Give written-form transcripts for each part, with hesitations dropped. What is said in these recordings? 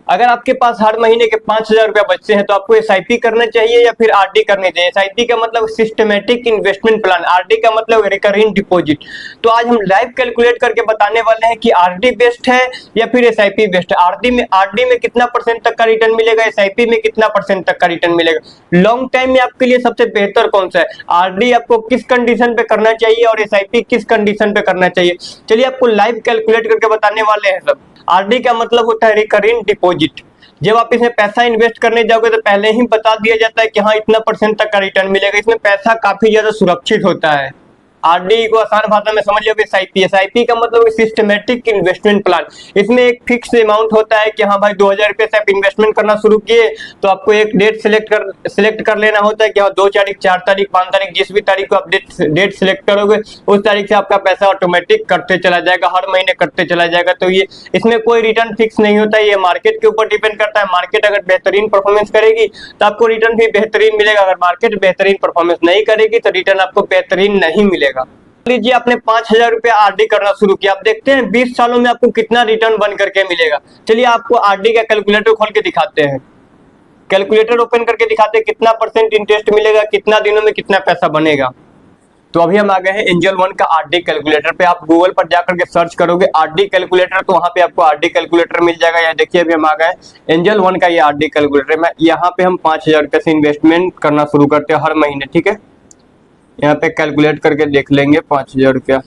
अगर आपके पास हर महीने के 5,000 रुपया बचते हैं तो आपको एसआईपी करना चाहिए या फिर आरडी करनी चाहिए। एसआईपी का मतलब सिस्टमेटिक इन्वेस्टमेंट प्लान, आरडी का मतलब रिकरिंग डिपॉजिट। तो आज हम लाइव कैलकुलेट करके बताने वाले हैं कि आरडी बेस्ट है या फिर एसआईपी बेस्ट है। आरडी में कितना परसेंट तक का रिटर्न मिलेगा, एसआईपी में कितना परसेंट तक का रिटर्न मिलेगा। लॉन्ग टाइम में आपके लिए सबसे बेहतर कौन सा है, आरडी आपको किस कंडीशन पे करना चाहिए और एसआईपी किस कंडीशन पे करना चाहिए। चलिए आपको लाइव कैलकुलेट करके बताने वाले हैं सब। आरडी का मतलब होता है रिकरिंग डिपॉजिट। जब आप इसमें पैसा इन्वेस्ट करने जाओगे तो पहले ही बता दिया जाता है कि हाँ इतना परसेंट तक का रिटर्न मिलेगा। इसमें पैसा काफी ज्यादा सुरक्षित होता है। आरडी को आसान भाषा में समझ लो एसआईपी। एसआईपी का मतलब सिस्टमेटिक इन्वेस्टमेंट प्लान। इसमें एक फिक्स अमाउंट होता है कि हाँ भाई 2,000 रुपये से आप इन्वेस्टमेंट करना शुरू किए तो आपको एक डेट सिलेक्ट कर लेना होता है कि हाँ 2 तारीख, 4 तारीख, 5 तारीख, जिस भी तारीख को आप डेट सिलेक्ट करोगे उस तारीख से आपका पैसा ऑटोमेटिक कटते चला जाएगा, हर महीने कटते चला जाएगा। तो ये इसमें कोई रिटर्न फिक्स नहीं होता है, ये मार्केट के ऊपर डिपेंड करता है। मार्केट अगर बेहतरीन परफॉर्मेंस करेगी तो आपको रिटर्न भी बेहतरीन मिलेगा, अगर मार्केट बेहतरीन परफॉर्मेंस नहीं करेगी तो रिटर्न आपको बेहतरीन नहीं मिलेगा। लीजिए आपने 5,000 रुपया आरडी करना शुरू किया, आप देखते हैं 20 सालों में आपको कितना रिटर्न बन करके मिलेगा। चलिए आपको आरडी का कैलकुलेटर खोल के दिखाते हैं, कैलकुलेटर ओपन करके दिखाते हैं कितना परसेंट इंटरेस्ट मिलेगा, कितना दिनों में कितना पैसा बनेगा। तो अभी हम आ गए हैं एंजल वन का आरडी कैलकुलेटर पे। आप गूगल पर जाकर के सर्च करोगे आरडी कैलकुलेटर तो वहां पे आपको आरडी कैलकुलेटर मिल जाएगा। यहाँ देखिए अभी हम आ गए एंजल वन का ये आरडी कैलकुलेटर में। यहाँ पे हम 5,000 रुपये से इन्वेस्टमेंट करना शुरू करते हैं हर महीने, ठीक है। यहाँ पे कैलकुलेट करके देख लेंगे 5,000 रुपया,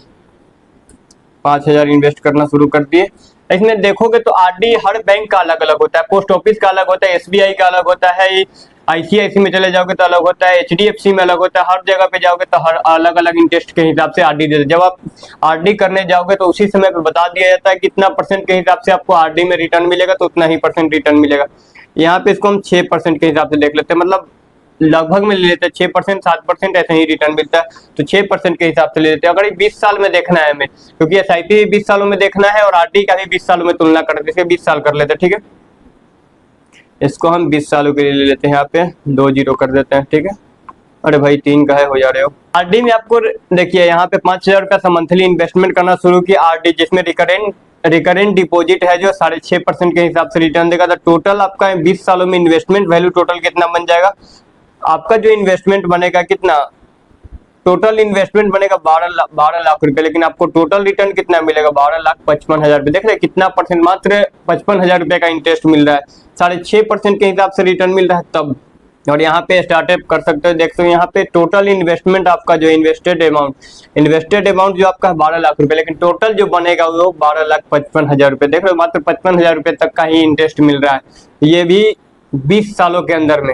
5,000 इन्वेस्ट करना शुरू कर दिए। इसमें देखोगे तो आरडी हर बैंक का अलग अलग होता है, पोस्ट ऑफिस का अलग होता है, एसबीआई का अलग होता है, आईसीआईसी में चले जाओगे तो अलग होता है, एचडीएफसी में अलग होता है। हर जगह पे जाओगे तो हर अलग अलग इंटरेस्ट के हिसाब से आरडी देते हैं। जब आप आरडी करने जाओगे तो उसी समय पे बता दिया जाता है कितना परसेंट के हिसाब से आपको आरडी में रिटर्न मिलेगा, तो उतना ही परसेंट रिटर्न मिलेगा। यहाँ पे इसको हम 6% के हिसाब से देख लेते हैं, मतलब लगभग में ले लेते हैं 6%, 7% ऐसे ही रिटर्न मिलता है, तो 6% के हिसाब से ले लेते हैं। अगर 20 साल में देखना है हमें, क्योंकि एसआईपी भी 20 सालों में देखना है और आरडी का भी 20 सालों में तुलना करते हैं, 20 साल कर लेते हैं, ठीक है। इसको हम 20 सालों के लिए ले लेते हैं, यहाँ पे 2 0 कर देते हैं, ठीक है। अरे भाई 3 का है, हो जा रहे हो। आरडी में आपको देखिए यहाँ पे 5,000 रुपया से मंथली इन्वेस्टमेंट करना शुरू किया आरडी, जिसमें रिकरेंट डिपॉजिट है जो 6.5% के हिसाब से रिटर्न देगा। तो टोटल आपका 20 सालों में इन्वेस्टमेंट वैल्यू टोटल कितना बन जाएगा, आपका जो इन्वेस्टमेंट बनेगा कितना, टोटल इन्वेस्टमेंट बनेगा 12 लाख रुपए, लेकिन आपको टोटल रिटर्न कितना मिलेगा, 12,55,000 रुपए। देख रहे कितना परसेंट, मात्र 55,000 रुपए का इंटरेस्ट मिल रहा है, 6.5% के हिसाब से रिटर्न मिल रहा है तब। और यहाँ पे स्टार्टअप कर सकते हो, देख सकते हो यहाँ पे टोटल इन्वेस्टमेंट आपका जो इन्वेस्टेड अमाउंट जो आपका 12 लाख रुपए, लेकिन टोटल जो बनेगा वो 12,55,000 रुपए। देख रहे हो मात्र 55,000 रुपए तक का ही इंटरेस्ट मिल रहा है, ये भी 20 सालों के अंदर में।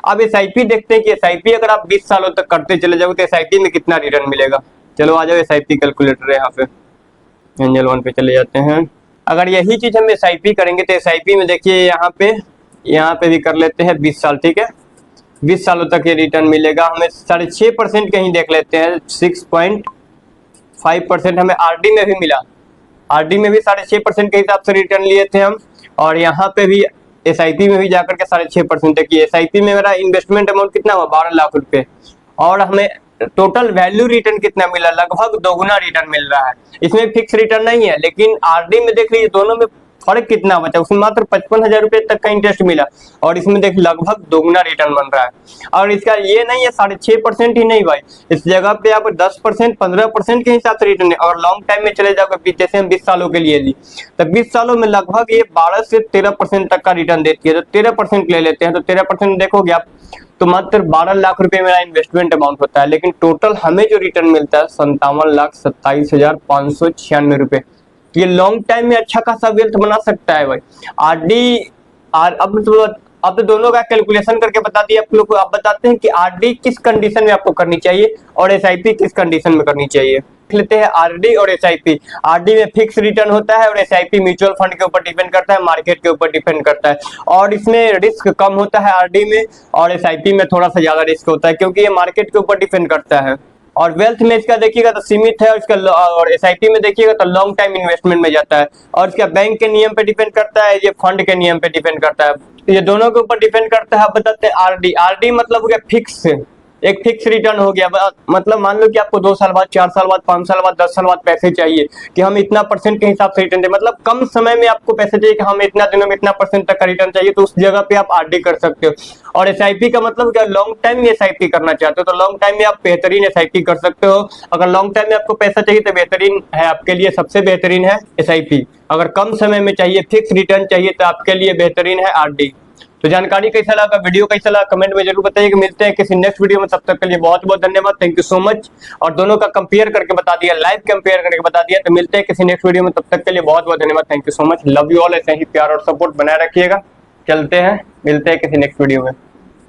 अब एसआईपी देखते हैं कि एसआईपी अगर आप 20 सालों तक करते चले जाओगे तो एसआईपी में कितना रिटर्न मिलेगा। चलो आ जाओ एसआईपी कैलकुलेटर है, यहाँ पे एंजल वन पे चले जाते हैं। अगर यही चीज हम एसआईपी करेंगे तो एसआईपी में देखिए यहाँ पे भी कर लेते हैं 20 साल, ठीक है। 20 सालों तक ये रिटर्न मिलेगा हमें 6.5% कहीं देख लेते हैं, 6.5% हमें आरडी में भी मिला। आरडी में भी 6.5% के हिसाब से रिटर्न लिए थे हम, और यहाँ पे भी एसआईपी में भी जाकर के 6.5% तक की। एसआईपी में मेरा इन्वेस्टमेंट अमाउंट कितना हुआ, 12 लाख रुपए, और हमें टोटल वैल्यू रिटर्न कितना मिला, लगभग दोगुना रिटर्न मिल रहा है। इसमें फिक्स रिटर्न नहीं है, लेकिन आरडी में देख लीजिए दोनों में फर्क कितना बचा, उसमें मात्र 55,000 रुपए तक का इंटरेस्ट मिला, और इसमें देख लगभग दोगुना रिटर्न बन रहा है। और इसका ये नहीं है 6.5% ही नहीं भाई, इस जगह पे आप 10%, 15% के हिसाब से रिटर्न है। और लॉन्ग टाइम में चले जाओगे, जैसे हम 20 सालों के लिए ली, तो 20 सालों में लगभग ये 12 से 13% तक का रिटर्न देती है। तो 13% ले लेते हैं, तो 13% देखोगे आप तो मात्र 12 लाख रुपए मेरा इन्वेस्टमेंट अमाउंट होता है, लेकिन टोटल हमें जो रिटर्न मिलता है 57,27,596 रुपए। ये लॉन्ग टाइम में अच्छा खासा वेल्थ बना सकता है भाई। आरडी अब तो दोनों का कैलकुलेशन करके बता दिया आप लोग को। आप बताते हैं कि आरडी किस कंडीशन में आपको करनी चाहिए और एसआईपी किस कंडीशन में करनी चाहिए। लेते हैं आरडी और एसआईपी। आरडी में फिक्स रिटर्न होता है और एसआईपी म्यूचुअल फंड के ऊपर डिपेंड करता है, मार्केट के ऊपर डिपेंड करता है, और इसमें रिस्क कम होता है आरडी में, और एसआईपी में थोड़ा सा ज्यादा रिस्क होता है क्योंकि ये मार्केट के ऊपर डिपेंड करता है। और वेल्थ में इसका देखिएगा तो सीमित है, और इसका और एसआईपी में देखिएगा तो लॉन्ग टाइम इन्वेस्टमेंट में जाता है, और इसका बैंक के नियम पे डिपेंड करता है, ये फंड के नियम पे डिपेंड करता है, ये दोनों के ऊपर डिपेंड करता है। आप बताते हैं आरडी। आरडी मतलब हो गया फिक्स, एक फिक्स रिटर्न हो गया। मतलब मान लो कि आपको 2 साल बाद, 4 साल बाद, 5 साल बाद, 10 साल बाद पैसे चाहिए कि हम इतना परसेंट के हिसाब से रिटर्न दे, मतलब कम समय में आपको पैसे चाहिए कि हमें इतना दिनों में इतना परसेंट तक का रिटर्न चाहिए, तो उस जगह पे आप आरडी कर सकते हो। और एसआईपी का मतलब क्या, लॉन्ग टाइम में एसआईपी करना चाहते हो तो लॉन्ग टाइम में आप बेहतरीन एसआईपी कर सकते हो। अगर लॉन्ग टाइम में आपको पैसा चाहिए तो बेहतरीन है, आपके लिए सबसे बेहतरीन है एसआईपी। अगर कम समय में चाहिए, फिक्स रिटर्न चाहिए, तो आपके लिए बेहतरीन है आरडी। तो जानकारी कैसा लगा, वीडियो कैसा लगा, कमेंट में जरूर बताइए। मिलते हैं किसी नेक्स्ट वीडियो में, तब तक के लिए बहुत बहुत धन्यवाद, थैंक यू सो मच। और दोनों का कंपेयर करके बता दिया, लाइव कंपेयर करके बता दिया। तो मिलते हैं किसी नेक्स्ट वीडियो में, तब तक के लिए बहुत बहुत धन्यवाद, thank you so much, love you all. ऐसे ही प्यार और सपोर्ट बनाए रखिएगा। चलते हैं, मिलते हैं किसी नेक्स्ट वीडियो में।